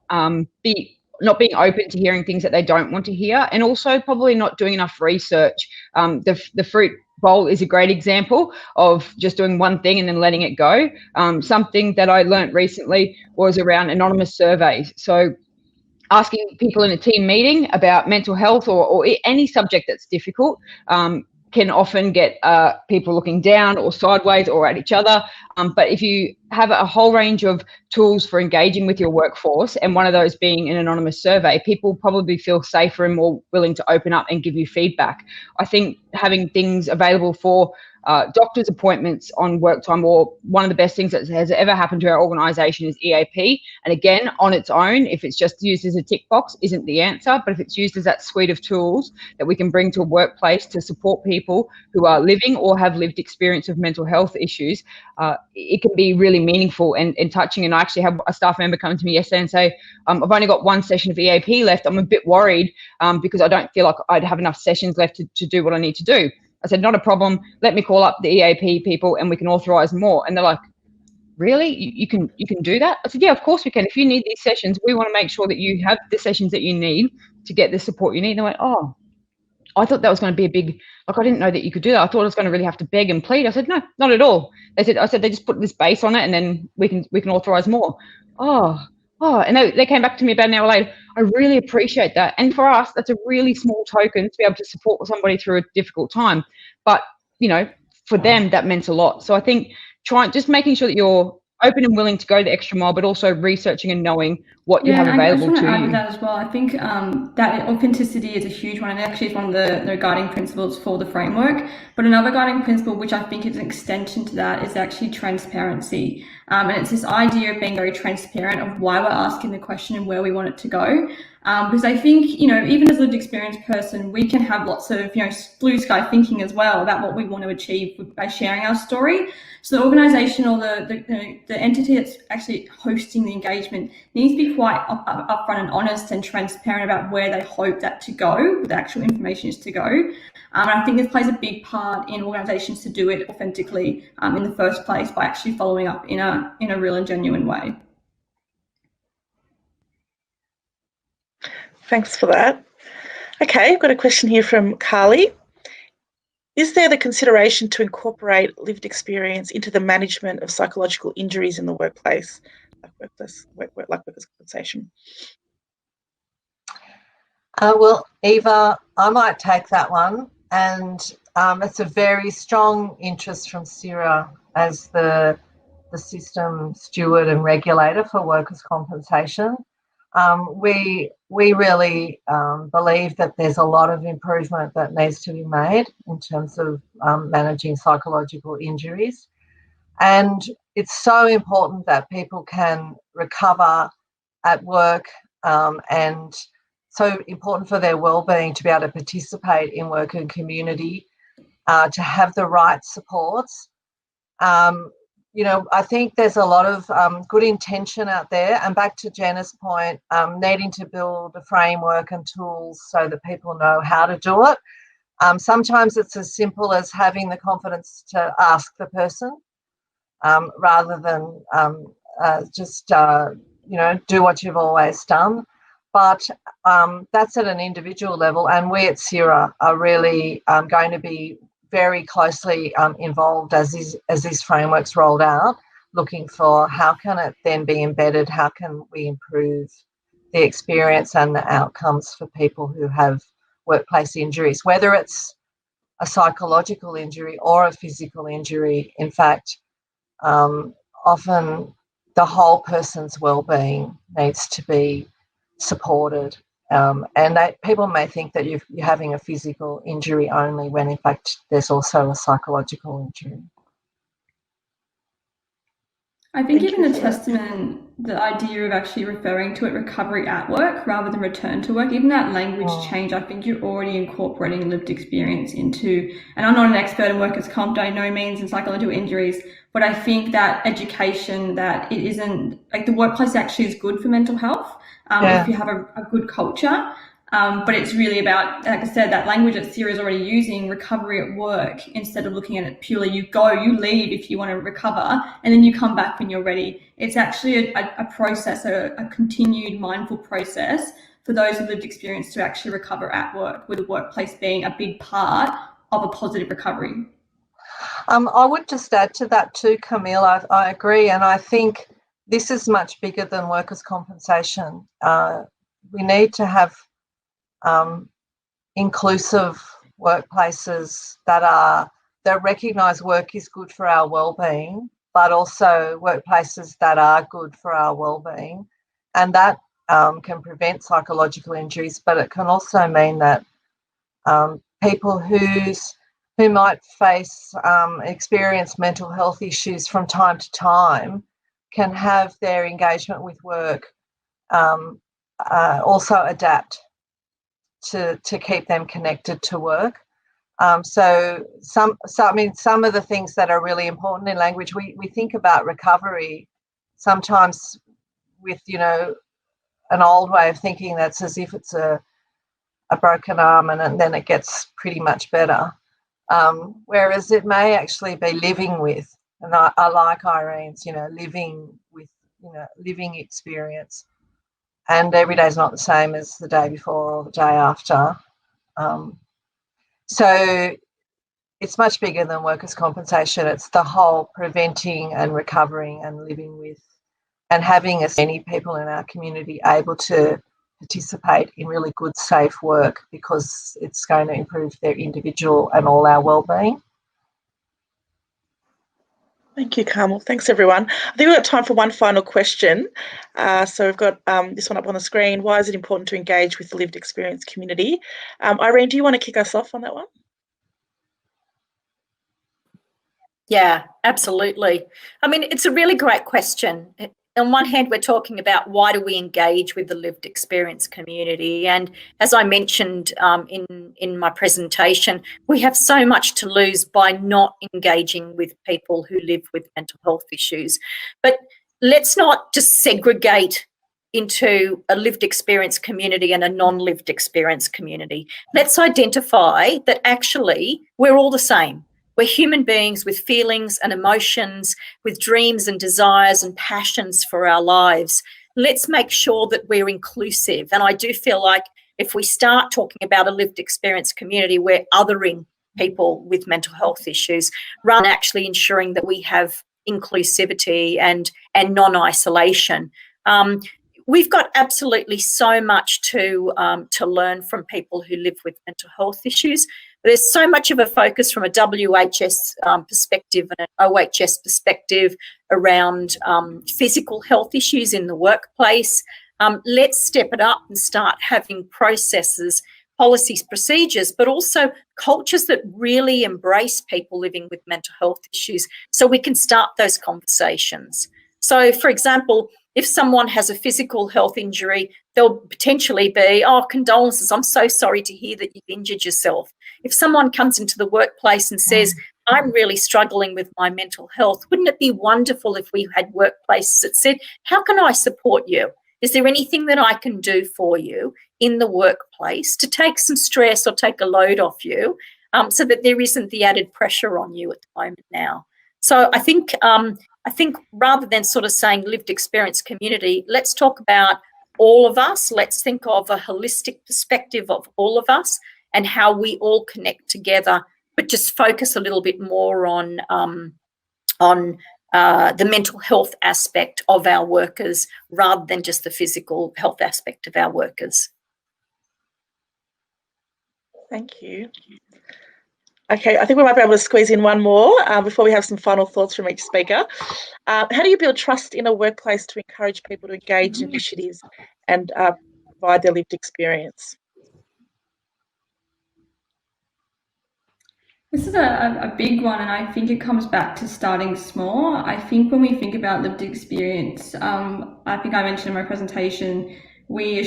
being open to hearing things that they don't want to hear, and also probably not doing enough research. The fruit bowl is a great example of just doing one thing and then letting it go. Something that I learned recently was around anonymous surveys. So asking people in a team meeting about mental health or any subject that's difficult can often get people looking down or sideways or at each other. But if you have a whole range of tools for engaging with your workforce, and one of those being an anonymous survey, people probably feel safer and more willing to open up and give you feedback. I think having things available for doctor's appointments on work time, or one of the best things that has ever happened to our organisation is EAP. And again, on its own, if it's just used as a tick box, isn't the answer. But if it's used as that suite of tools that we can bring to a workplace to support people who are living or have lived experience of mental health issues, it can be really meaningful and touching. And I actually had a staff member come to me yesterday and say, I've only got one session of EAP left. I'm a bit worried because I don't feel like I'd have enough sessions left to do what I need to do. I said, not a problem. Let me call up the EAP people and we can authorise more. And they're like, really? You can do that? I said, yeah, of course we can. If you need these sessions, we want to make sure that you have the sessions that you need to get the support you need. And they went, oh, I thought that was going to be a big, like, I didn't know that you could do that. I thought I was going to really have to beg and plead. I said, no, not at all. I said, they just put this base on it and then we can authorise more. Oh, and they came back to me about an hour later. I really appreciate that. And for us, that's a really small token to be able to support somebody through a difficult time. But, for them, that meant a lot. So I think just making sure that you're open and willing to go the extra mile, but also researching and knowing what you have available to you. I just want to add to that as well. I think that authenticity is a huge one, and actually is one of the guiding principles for the framework. But another guiding principle, which I think is an extension to that, is actually transparency. And it's this idea of being very transparent of why we're asking the question and where we want it to go. Because I think, even as a lived experience person, we can have lots of, blue sky thinking as well about what we want to achieve by sharing our story. So the organisation or the entity that's actually hosting the engagement needs to be quite upfront and honest and transparent about where they hope that to go, the actual information is to go. And I think this plays a big part in organisations to do it authentically in the first place by actually following up in a real and genuine way. Thanks for that. Okay, I've got a question here from Carly. Is there the consideration to incorporate lived experience into the management of psychological injuries in the workplace, like workers' compensation? Well, Eva, I might take that one. And it's a very strong interest from CIRA as the system steward and regulator for workers' compensation. We really believe that there's a lot of improvement that needs to be made in terms of managing psychological injuries. And it's so important that people can recover at work and so important for their well-being to be able to participate in work and community, to have the right supports. I think there's a lot of good intention out there, and back to Jenna's point, needing to build a framework and tools so that people know how to do it. Sometimes it's as simple as having the confidence to ask the person rather than just do what you've always done. But that's at an individual level, and we at CIRA are really going to be very closely involved as these frameworks rolled out, looking for how can it then be embedded, how can we improve the experience and the outcomes for people who have workplace injuries, whether it's a psychological injury or a physical injury. In fact, often the whole person's well-being needs to be supported. And people may think that you're having a physical injury only when in fact there's also a psychological injury. I think even the testament, the idea of actually referring to it recovery at work rather than return to work, even that language change, I think you're already incorporating lived experience into, and I'm not an expert in workers' comp, by no means, in psychological injuries, but I think that education, that it isn't, like the workplace actually is good for mental health if you have a good culture. But it's really about, like I said, that language that Ciara is already using, recovery at work, instead of looking at it purely, you leave if you want to recover, and then you come back when you're ready. It's actually a process, a continued mindful process for those with lived experience to actually recover at work, with the workplace being a big part of a positive recovery. I would just add to that too, Camille. I agree, and I think this is much bigger than workers' compensation. We need to have inclusive workplaces that recognise work is good for our well-being, but also workplaces that are good for our well-being, and that can prevent psychological injuries. But it can also mean that people who might experience mental health issues from time to time can have their engagement with work also adapt to keep them connected to work. So some of the things that are really important in language, we think about recovery sometimes with, an old way of thinking that's as if it's a broken arm and then it gets pretty much better. Whereas it may actually be living with, and I like Irene's, living with, living experience. And every day is not the same as the day before or the day after. So it's much bigger than workers' compensation. It's the whole preventing and recovering and living with, and having as many people in our community able to participate in really good, safe work, because it's going to improve their individual and all our well-being. Thank you, Carmel. Thanks, everyone. I think we've got time for one final question. So we've got this one up on the screen. Why is it important to engage with the lived experience community? Irene, do you want to kick us off on that one? Yeah, absolutely. I mean, it's a really great question. On one hand, we're talking about why do we engage with the lived experience community? And as I mentioned in my presentation, we have so much to lose by not engaging with people who live with mental health issues. But let's not just segregate into a lived experience community and a non-lived experience community. Let's identify that actually we're all the same. We're human beings with feelings and emotions, with dreams and desires and passions for our lives. Let's make sure that we're inclusive. And I do feel like if we start talking about a lived experience community, we're othering people with mental health issues, rather than actually ensuring that we have inclusivity and non-isolation. We've got absolutely so much to learn from people who live with mental health issues. There's so much of a focus from a WHS perspective and an OHS perspective around physical health issues in the workplace. Let's step it up and start having processes, policies, procedures, but also cultures that really embrace people living with mental health issues so we can start those conversations. So, for example, if someone has a physical health injury, there'll potentially be, condolences, I'm so sorry to hear that you've injured yourself. If someone comes into the workplace and says, I'm really struggling with my mental health, wouldn't it be wonderful if we had workplaces that said, how can I support you? Is there anything that I can do for you in the workplace to take some stress or take a load off you so that there isn't the added pressure on you at the moment now? So I think rather than sort of saying lived experience community, let's talk about all of us. Let's think of a holistic perspective of all of us and how we all connect together, but just focus a little bit more on the mental health aspect of our workers rather than just the physical health aspect of our workers. Thank you. Okay, I think we might be able to squeeze in one more before we have some final thoughts from each speaker. How do you build trust in a workplace to encourage people to engage in initiatives and provide their lived experience? This is a big one, and I think it comes back to starting small. I think when we think about lived experience, I think I mentioned in my presentation, we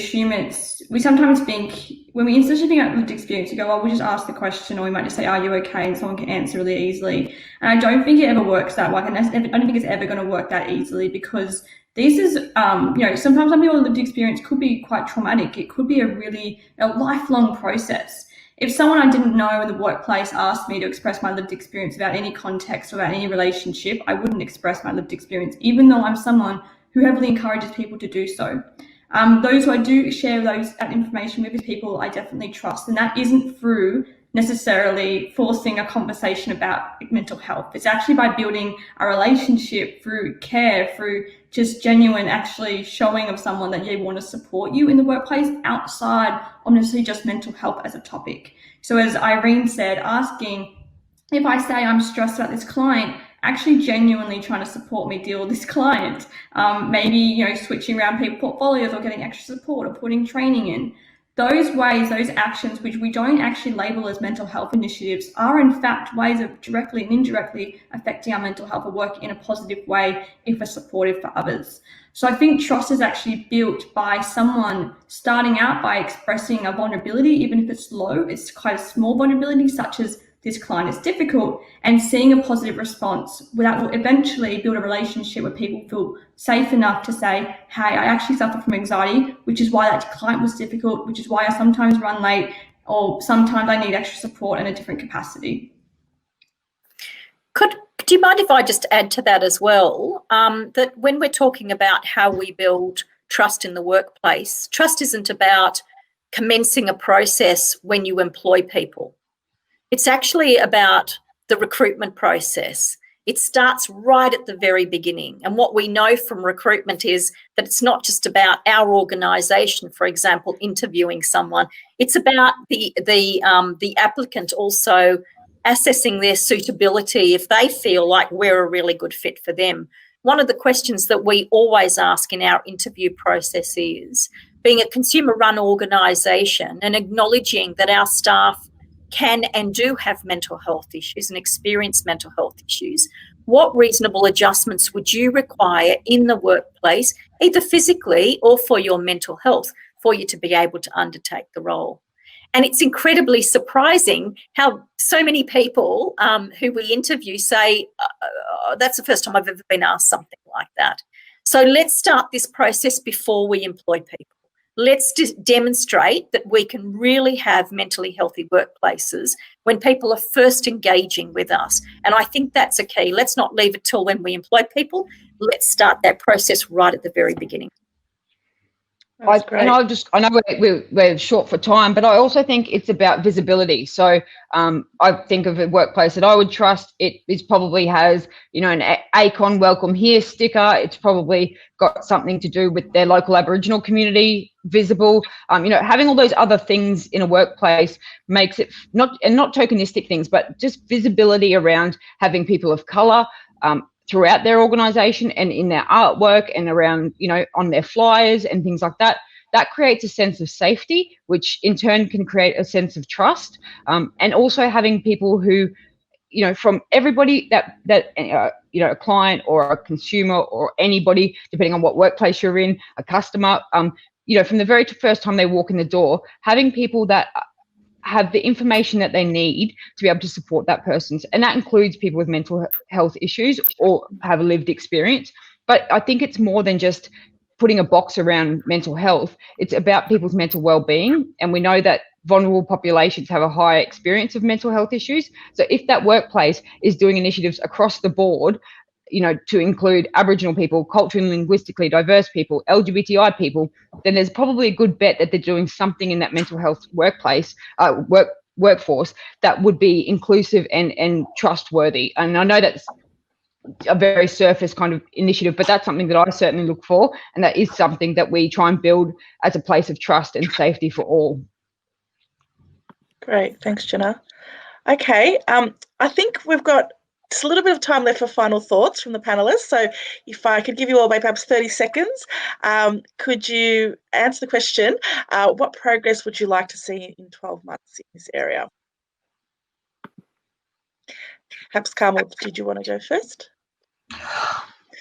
sometimes think, when we instantly think about lived experience, we go, well, we'll just ask the question, or we might just say, are you okay? And someone can answer really easily. And I don't think it ever works that way. And I don't think it's ever going to work that easily, because this is, sometimes some people's lived experience could be quite traumatic. It could be a lifelong process. If someone I didn't know in the workplace asked me to express my lived experience without any context or about any relationship, I wouldn't express my lived experience, even though I'm someone who heavily encourages people to do so. Those who I do share that information with is people I definitely trust, and that isn't through necessarily forcing a conversation about mental health. It's actually by building a relationship through care, through just genuine actually showing of someone that they want to support you in the workplace outside of necessarily just mental health as a topic. So as Irene said, asking, if I say I'm stressed about this client, actually genuinely trying to support me deal with this client. Maybe, switching around people portfolios or getting extra support or putting training in. Those ways, those actions, which we don't actually label as mental health initiatives, are in fact ways of directly and indirectly affecting our mental health or work in a positive way if we're supportive for others. So I think trust is actually built by someone starting out by expressing a vulnerability, even if it's low, it's quite a small vulnerability, such as this client is difficult, and seeing a positive response that will eventually build a relationship where people feel safe enough to say, hey, I actually suffer from anxiety, which is why that client was difficult, which is why I sometimes run late, or sometimes I need extra support in a different capacity. Do you mind if I just add to that as well, that when we're talking about how we build trust in the workplace, trust isn't about commencing a process when you employ people. It's actually about the recruitment process. It starts right at the very beginning. And what we know from recruitment is that it's not just about our organisation, for example, interviewing someone. It's about the applicant also assessing their suitability if they feel like we're a really good fit for them. One of the questions that we always ask in our interview process is, being a consumer-run organisation and acknowledging that our staff can and do have mental health issues and experience mental health issues, what reasonable adjustments would you require in the workplace, either physically or for your mental health, for you to be able to undertake the role? And it's incredibly surprising how so many people who we interview say, that's the first time I've ever been asked something like that. So let's start this process before we employ people. Let's demonstrate that we can really have mentally healthy workplaces when people are first engaging with us. And I think that's a key. Let's not leave it till when we employ people. Let's start that process right at the very beginning. I know we're short for time, but I also think it's about visibility. So I think of a workplace that I would trust. It probably has, an ACON welcome here sticker. It's probably got something to do with their local Aboriginal community visible. Having all those other things in a workplace makes it not tokenistic things, but just visibility around having people of colour throughout their organisation and in their artwork and around, on their flyers and things like that. That creates a sense of safety, which in turn can create a sense of trust. And also having people who, from everybody that a client or a consumer or anybody, depending on what workplace you're in, a customer, from the very first time they walk in the door, having people that have the information that they need to be able to support that person. And that includes people with mental health issues or have a lived experience. But I think it's more than just putting a box around mental health. It's about people's mental well-being. And we know that vulnerable populations have a higher experience of mental health issues. So if that workplace is doing initiatives across the board, to include Aboriginal people, culturally and linguistically diverse people, LGBTI people, then there's probably a good bet that they're doing something in that mental health workplace, workforce that would be inclusive and trustworthy. And I know that's a very surface kind of initiative, but that's something that I certainly look for. And that is something that we try and build as a place of trust and safety for all. Great. Thanks, Jenna. Okay, I think we've got just a little bit of time left for final thoughts from the panelists. So if I could give you all maybe perhaps 30 seconds, could you answer the question, what progress would you like to see in 12 months in this area? Perhaps Carmel, did you want to go first?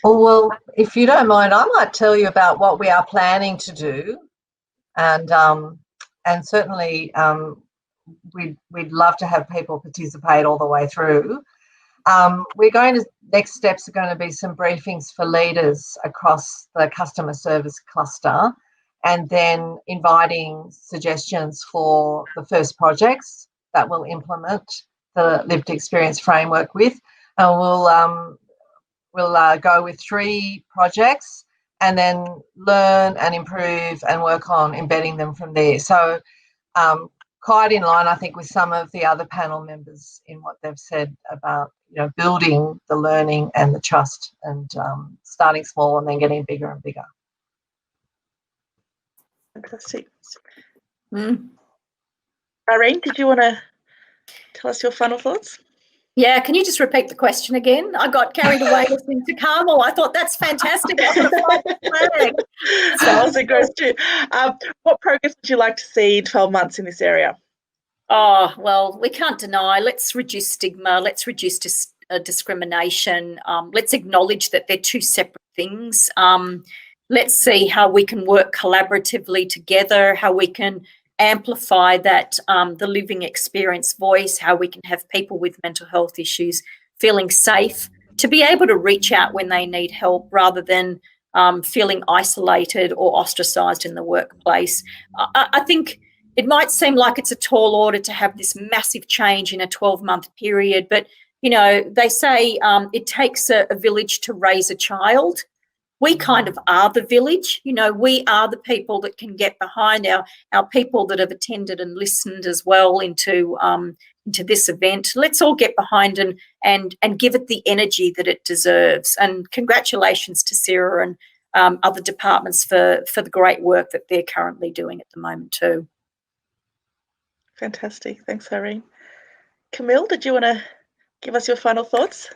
Oh, well, if you don't mind, I might tell you about what we are planning to do, and certainly we'd love to have people participate all the way through. Next steps are going to be some briefings for leaders across the customer service cluster, and then inviting suggestions for the first projects that we'll implement the lived experience framework with. And we'll go with 3 projects and then learn and improve and work on embedding them from there. So quite in line, I think, with some of the other panel members in what they've said about, building the learning and the trust, and starting small and then getting bigger and bigger. Fantastic. Irene, did you want to tell us your final thoughts? Yeah, can you just repeat the question again? I got carried away listening to Carmel. I thought that's fantastic. I'm going to fly the flag. That was a question. What progress would you like to see in 12 months in this area? Oh, well, we can't deny. Let's reduce stigma. Let's reduce discrimination. Let's acknowledge that they're 2 separate things. Let's see how we can work collaboratively together, how we can amplify that the living experience voice, how we can have people with mental health issues feeling safe to be able to reach out when they need help, rather than feeling isolated or ostracised in the workplace. I think it might seem like it's a tall order to have this massive change in a 12-month period, but they say it takes a village to raise a child. We kind of are the village. We are the people that can get behind our people that have attended and listened as well into this event. Let's all get behind and give it the energy that it deserves. And congratulations to Sarah and other departments for the great work that they're currently doing at the moment too. Fantastic. Thanks, Irene. Camille, did you want to give us your final thoughts?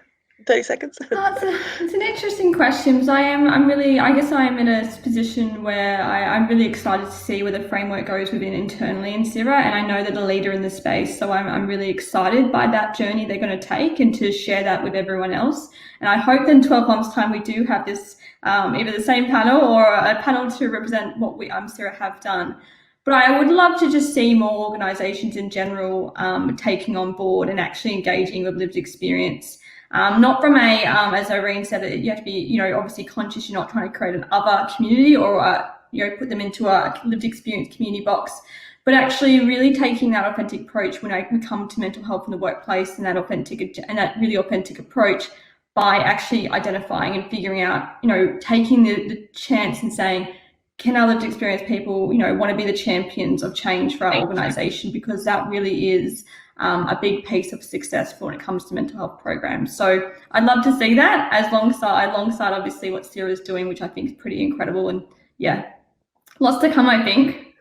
30 seconds. It's an interesting question, because I guess I am in a position where I'm really excited to see where the framework goes within internally in CIRA, and I know they're the leader in the space, so I'm really excited by that journey they're going to take and to share that with everyone else. And I hope that in 12 months' time we do have this, either the same panel or a panel to represent what we CIRA have done. But I would love to just see more organisations in general taking on board and actually engaging with lived experience. Not from as Irene said, that you have to be, obviously conscious you're not trying to create an other community or, put them into a lived experience community box, but actually really taking that authentic approach when I come to mental health in the workplace, and that really authentic approach by actually identifying and figuring out, taking the chance and saying, can our lived experience people, want to be the champions of change for our organisation, because that really is a big piece of success when it comes to mental health programs. So I'd love to see that alongside obviously what CIRA is doing, which I think is pretty incredible. And yeah, lots to come, I think.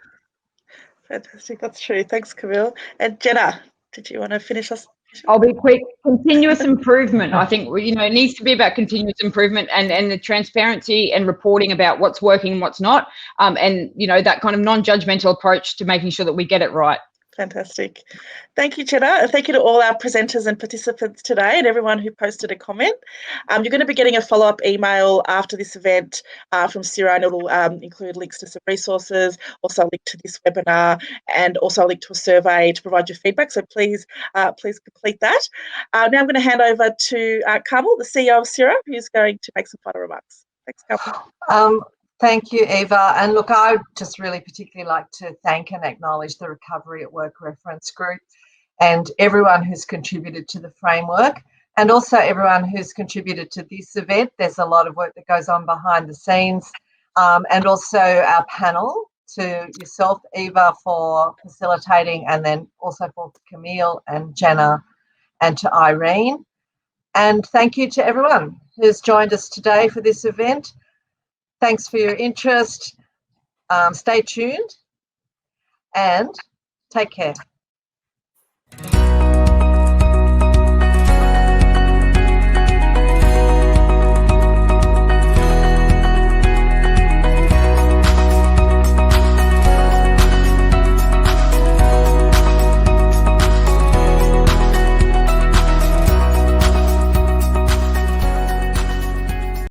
Fantastic. That's true. Thanks, Camille. And Jenna, did you want to finish us? I'll be quick. Continuous improvement. I think, it needs to be about continuous improvement and the transparency and reporting about what's working and what's not. And, that kind of non-judgmental approach to making sure that we get it right. Fantastic. Thank you, Jenna, and thank you to all our presenters and participants today and everyone who posted a comment. You're going to be getting a follow-up email after this event from CIRA, and it'll include links to some resources, also a link to this webinar, and also a link to a survey to provide your feedback. So please complete that. Now I'm going to hand over to Carmel, the CEO of CIRA, who's going to make some final remarks. Thanks, Carmel. Thank you, Eva. And look, I'd just really particularly like to thank and acknowledge the Recovery at Work reference group and everyone who's contributed to the framework, and also everyone who's contributed to this event. There's a lot of work that goes on behind the scenes, and also our panel, to yourself, Eva, for facilitating, and then also for Camille and Jenna and to Irene. And thank you to everyone who's joined us today for this event. Thanks for your interest. Stay tuned and take care.